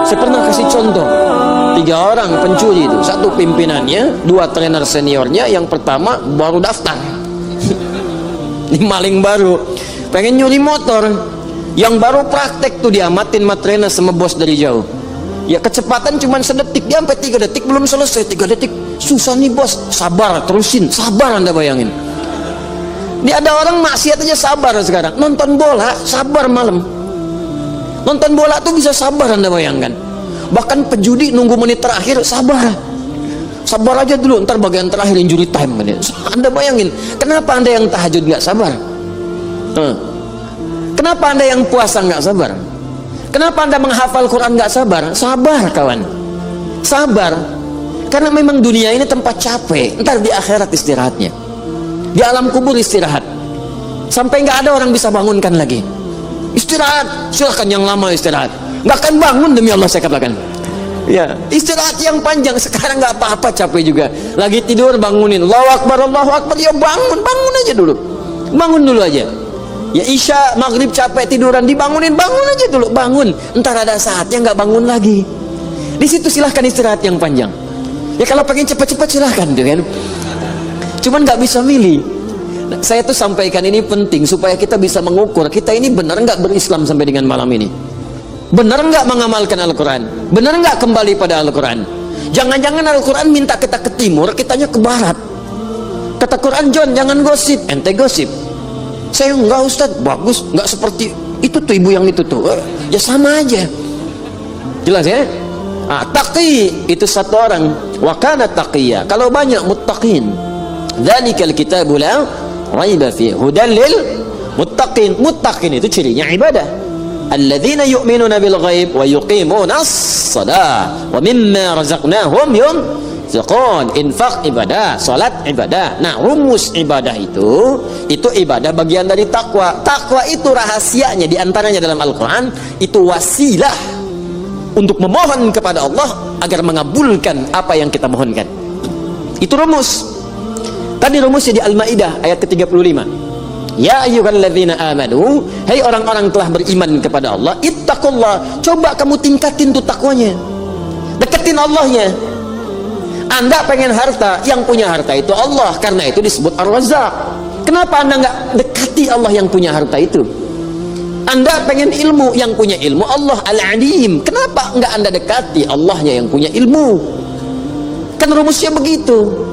Saya pernah kasih contoh 3 orang pencuri itu, 1 pimpinannya, 2 trainer seniornya. Yang pertama baru daftar ini maling baru, pengen nyuri motor. Yang baru praktek tuh diamatin sama trainer sama bos dari jauh. Ya kecepatan cuma sedetik, dia sampai 3 detik belum selesai. 3 detik, susah nih bos, sabar, terusin, sabar. Anda bayangin, dia ada orang maksiat aja sabar sekarang. Nonton bola sabar malam, nonton bola tuh bisa sabar. Anda bayangkan, bahkan pejudi nunggu menit terakhir sabar. Sabar aja dulu, ntar bagian terakhir injury time. Anda bayangin, kenapa Anda yang tahajud nggak sabar? Kenapa Anda yang puasa nggak sabar? Kenapa Anda menghafal Quran nggak sabar? Sabar kawan, sabar. Karena memang dunia ini tempat capek, ntar di akhirat istirahatnya, di alam kubur istirahat, sampai nggak ada orang bisa bangunkan lagi. Istirahat, silahkan yang lama istirahat, nggak akan bangun demi Allah saya katakan. Ya, istirahat yang panjang. Sekarang nggak apa-apa, capek juga, lagi tidur bangunin, Allahu Akbar, Allahu Akbar, ya bangun, bangun aja dulu, bangun dulu aja. Ya isya, maghrib capek tiduran, dibangunin, bangun aja dulu, bangun. Entar ada saatnya nggak bangun lagi. Di situ silahkan istirahat yang panjang. Ya kalau pengen cepat-cepat silahkan, kan? Cuman nggak bisa milih. Nah, saya tuh sampaikan ini penting supaya kita bisa mengukur kita ini benar nggak berislam sampai dengan malam ini. Benar nggak mengamalkan Al-Quran? Benar nggak kembali pada Al-Quran? Jangan-jangan Al-Quran minta kita ke timur, kitanya ke barat. Kata Quran, John jangan gosip, ente gosip. Saya enggak Ustaz, bagus, enggak seperti itu tuh ibu yang itu tuh. Ya sama aja, jelas ya. Taqi itu 1 orang, wa kana taqiyya, kalau banyak muttaqin. Dzalikal kitabu la raiba fihi hudal lil muttaqin. Muttaqin itu cirinya ibadah. Alladzina yu'minuna bil ghaib wa yuqimunas shalah wa mimma razaqnahum yunfiqun. Infak ibadah, salat ibadah. Nah, rumus ibadah itu ibadah bagian dari takwa. Takwa itu rahasianya diantaranya dalam Al-Quran, itu wasilah untuk memohon kepada Allah agar mengabulkan apa yang kita mohonkan. Itu rumus. Tadi rumusnya di Al-Maidah ayat ke-35. Ya ayyuhalladzina amanu, hai orang-orang telah beriman kepada Allah, ittaqullah, coba kamu tingkatin tuh takwanya, deketin Allahnya. Anda pengen harta, yang punya harta itu Allah, karena itu disebut Ar-Razzaq. Kenapa Anda nggak dekati Allah yang punya harta itu? Anda pengen ilmu, yang punya ilmu Allah Al-Alim. Kenapa nggak Anda dekati Allahnya yang punya ilmu? Kan rumusnya begitu.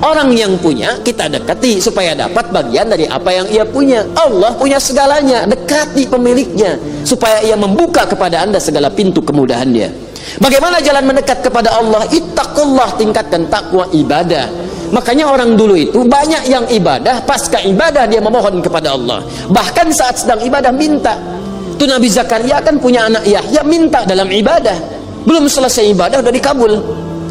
Orang yang punya kita dekati supaya dapat bagian dari apa yang ia punya. Allah punya segalanya, dekati pemiliknya supaya ia membuka kepada Anda segala pintu kemudahan dia. Bagaimana jalan mendekat kepada Allah? Ittaqullah, tingkatkan takwa ibadah. Makanya orang dulu itu banyak yang ibadah, pasca ibadah dia memohon kepada Allah. Bahkan saat sedang ibadah minta. Itu Nabi Zakaria kan punya anak Yahya, minta dalam ibadah. Belum selesai ibadah udah dikabul.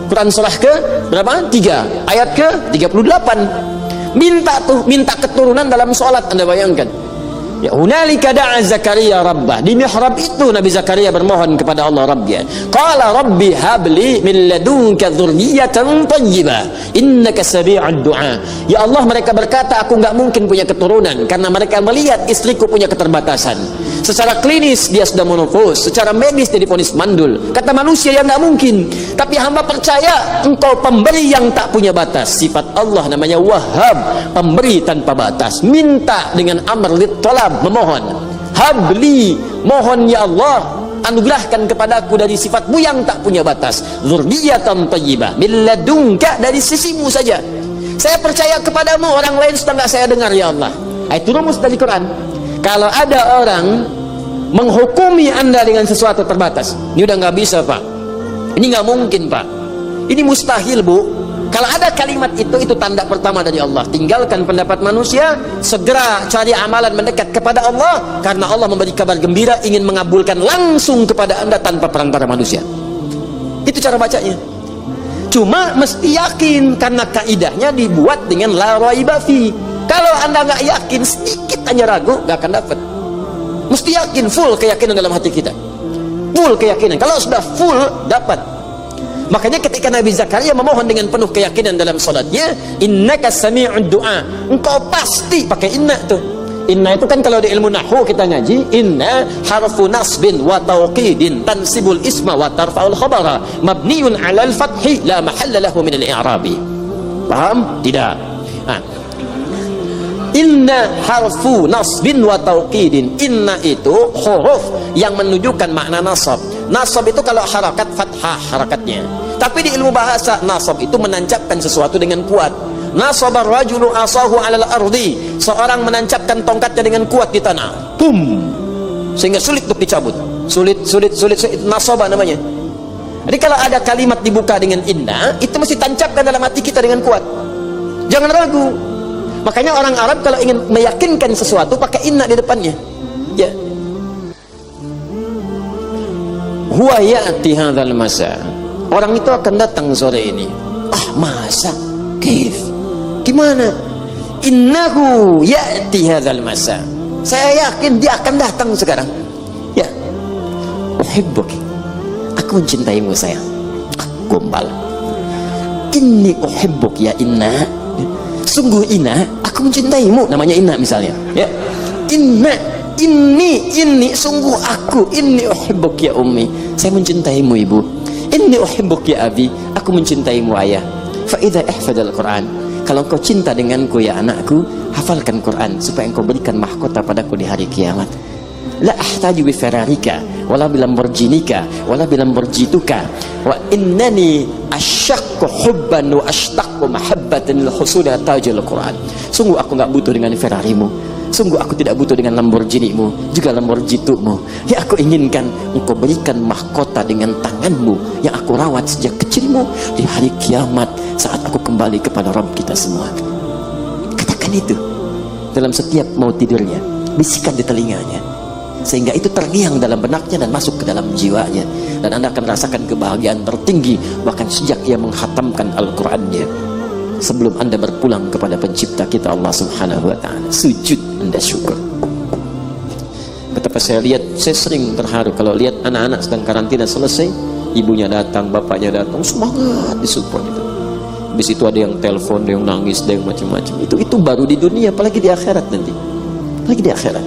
Quran surah ke berapa? 3 ayat ke 38. Minta tuh, minta keturunan dalam sholat. Anda bayangkan. Ya hunalika da'a Zakaria rabbah. Di mihrab itu Nabi Zakaria bermohon kepada Allah Rabbnya. Qala rabbi habli min ladunka dzurriyyatan thayyibah innaka sami'ud du'a. Ya Allah, mereka berkata aku nggak mungkin punya keturunan karena mereka melihat istriku punya keterbatasan. Secara klinis dia sudah menopause, secara medis dia divonis mandul. Kata manusia yang nggak mungkin. Tapi hamba percaya engkau pemberi yang tak punya batas. Sifat Allah namanya Wahhab, pemberi tanpa batas. Minta dengan amr lit talab, memohon. Habli, mohon ya Allah, anugerahkan kepadaku dari sifatmu yang tak punya batas. Dzurriyyatan thayyibah min ladunka, dari sisimu saja. Saya percaya kepadamu, orang lain sudah nggak saya dengar ya Allah. Itu rumus dari Quran. Kalau ada orang menghukumi Anda dengan sesuatu terbatas, ini udah nggak bisa Pak, ini nggak mungkin Pak, ini mustahil Bu. Kalau ada kalimat itu tanda pertama dari Allah. Tinggalkan pendapat manusia, segera cari amalan mendekat kepada Allah, karena Allah memberi kabar gembira ingin mengabulkan langsung kepada Anda tanpa perantara manusia. Itu cara bacanya. Cuma mesti yakin, karena kaidahnya dibuat dengan la raiba fi. Kalau Anda nggak yakin, sedikit hanya ragu, nggak akan dapat. Mesti yakin, full keyakinan dalam hati kita, full keyakinan. Kalau sudah full, dapat. Makanya ketika Nabi Zakaria memohon dengan penuh keyakinan dalam salatnya, innaka sami'ud du'a, engkau pasti, pakai inna tuh, Inna itu kan kalau di ilmu nahwu kita ngaji, inna harfu nasbin wa tawqidin tansibul isma wa tarfa'ul khabara mabniun 'alal fathi la mahalla lahu min al-i'rabi. Paham? Tidak. Nah, inna harfu nasbin wa tawqidin. Inna itu huruf yang menunjukkan makna nasab. Nasab itu kalau harakat fathah harakatnya. Tapi di ilmu bahasa nasab itu menancapkan sesuatu dengan kuat. Nasabar rajulu asahu 'alal ardi. Seorang menancapkan tongkatnya dengan kuat di tanah. Bum. Sehingga sulit untuk dicabut. Sulit. Nasaba namanya. Jadi kalau ada kalimat dibuka dengan inna, itu mesti tancapkan dalam hati kita dengan kuat. Jangan ragu. Makanya orang Arab kalau ingin meyakinkan sesuatu pakai inna di depannya. Ya. Huwa ya'ti hadzal masa. Orang itu akan datang sore ini. Ah, masa? Kif? Gimana? Innahu ya'ti hadzal masa. Saya yakin dia akan datang sekarang. Ya. Uhibbuki. Aku mencintaimu sayang. Gombal. Inni uhibbuk ya inna. Sungguh inna, aku mencintaimu. Namanya inna misalnya. Ya. Inna, ini sungguh aku. Inni uhibbuk ya ummi. Saya mencintaimu ibu. Inni uhibbuk ya abi. Aku mencintaimu ayah. Fa idza ihfadal Quran. Kalau engkau cinta denganku ya anakku, hafalkan Quran supaya engkau berikan mahkota padaku di hari kiamat. La ahtaju bi fararika wala bi lamborghinika wala bi lamborghituka wa innani asyaqqu hubban wa ashtaqu mahabbatan lil husul tajil Quran. Sungguh aku enggak butuh dengan Ferrarimu, sungguh aku tidak butuh dengan Lamborghinimu, juga Lamborghitumu. Yang aku inginkan engkau berikan mahkota dengan tanganmu yang aku rawat sejak kecilmu di hari kiamat saat aku kembali kepada Rabb kita semua. Katakan itu dalam setiap mau tidurnya, bisikan di telinganya, sehingga itu terngiang dalam benaknya dan masuk ke dalam jiwanya, dan Anda akan merasakan kebahagiaan tertinggi bahkan sejak ia menghatamkan Al-Qur'annya sebelum Anda berpulang kepada pencipta kita Allah Subhanahu wa ta'ala. Sujud Anda syukur. Betapa saya lihat, saya sering terharu kalau lihat anak-anak sedang karantina selesai, ibunya datang, bapaknya datang, semangat disupport itu. Habis itu ada yang telepon, ada yang nangis, ada yang macam-macam. Itu baru di dunia, apalagi di akhirat nanti. Apalagi di akhirat.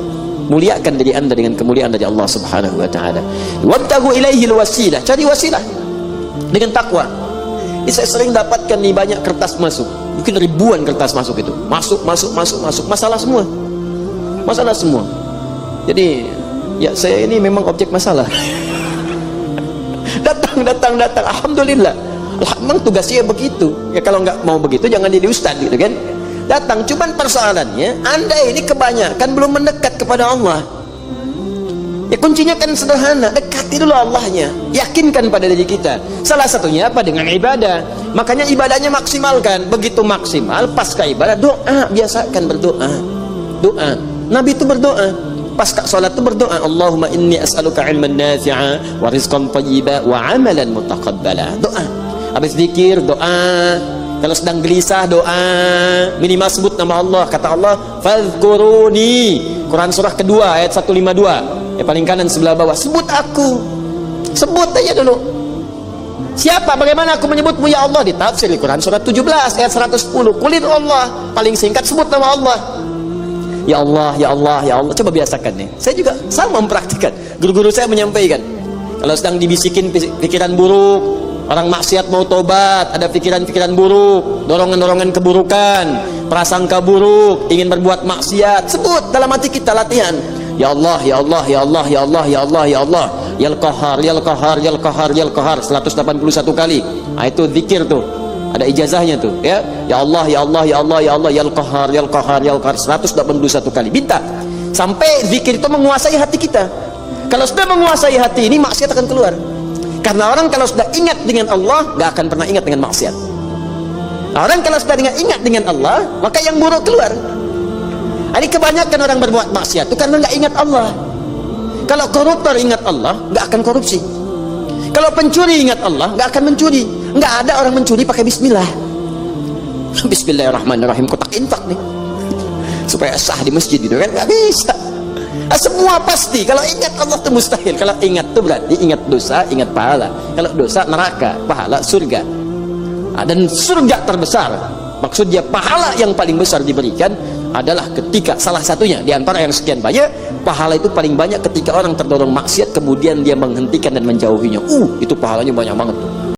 Muliakan diri Anda dengan kemuliaan dari Allah Subhanahu wa ta'ala. Wabtagu ilaihil wasilah. Cari wasilah dengan takwa. Saya sering dapatkan nih banyak kertas masuk, mungkin ribuan kertas masuk itu. Masuk. Masalah semua. Masalah semua. Jadi, ya saya ini memang objek masalah. datang. Alhamdulillah. Memang tugasnya begitu. Ya kalau nggak mau begitu jangan jadi ustaz gitu kan. Datang, cuman persoalannya Anda ini kebanyakan belum mendekat kepada Allah. Ya kuncinya kan sederhana, dekati dulu Allahnya, yakinkan pada diri kita. Salah satunya apa? Dengan ibadah. Makanya ibadahnya maksimalkan. Begitu maksimal, pasca ibadah doa, biasakan berdoa. Doa. Nabi itu berdoa. Pasca salat itu berdoa, Allahumma inni as'aluka ilman nafi'a wa rizqan thayyiba wa amalan mutaqabbala. Doa. Habis zikir doa. Kalau sedang gelisah doa, minimal sebut nama Allah. Kata Allah, fadhkuruni. Quran surah kedua ayat 152. Ya paling kanan sebelah bawah. Sebut aku. Sebut aja dulu. Siapa? Bagaimana aku menyebutmu ya Allah? Di tafsir di Quran surah 17 ayat 110. Kulir Allah. Paling singkat sebut nama Allah. Ya Allah, ya Allah, ya Allah. Coba biasakan nih. Saya juga sama mempraktikkan. Guru-guru saya menyampaikan. Kalau sedang dibisikin pikiran buruk, orang maksiat mau tobat, ada pikiran-pikiran buruk, dorongan-dorongan keburukan, prasangka buruk, ingin berbuat maksiat, sebut dalam hati kita, latihan. Ya Allah, ya Allah, ya Allah, ya Allah, ya Allah, ya Allah, Yal Qahar, Yal Qahar, Yal Qahar, Yal Qahar 181 kali. Nah, itu zikir tuh. Ada ijazahnya tuh, ya. Ya Allah, ya Allah, ya Allah, ya Allah, Yal Qahar, Yal Qahar, Yal Qahar 181 kali. Minta sampai zikir itu menguasai hati kita. Kalau sudah menguasai hati ini, maksiat akan keluar. Karena orang kalau sudah ingat dengan Allah, gak akan pernah ingat dengan maksiat. Orang kalau sudah ingat dengan Allah, maka yang buruk keluar. Ini kebanyakan orang berbuat maksiat itu karena gak ingat Allah. Kalau koruptor ingat Allah, gak akan korupsi. Kalau pencuri ingat Allah, gak akan mencuri. Gak ada orang mencuri pakai bismillah. Bismillahirrahmanirrahim, kotak infak nih supaya sah di masjid gitu kan, gak bisa. Semua pasti. Kalau ingat Allah itu mustahil. Kalau ingat itu berarti ingat dosa, ingat pahala. Kalau dosa neraka, pahala surga. Dan surga terbesar, maksudnya pahala yang paling besar diberikan adalah ketika salah satunya di antara yang sekian banyak, pahala itu paling banyak ketika orang terdorong maksiat kemudian dia menghentikan dan menjauhinya. Itu pahalanya banyak banget tuh.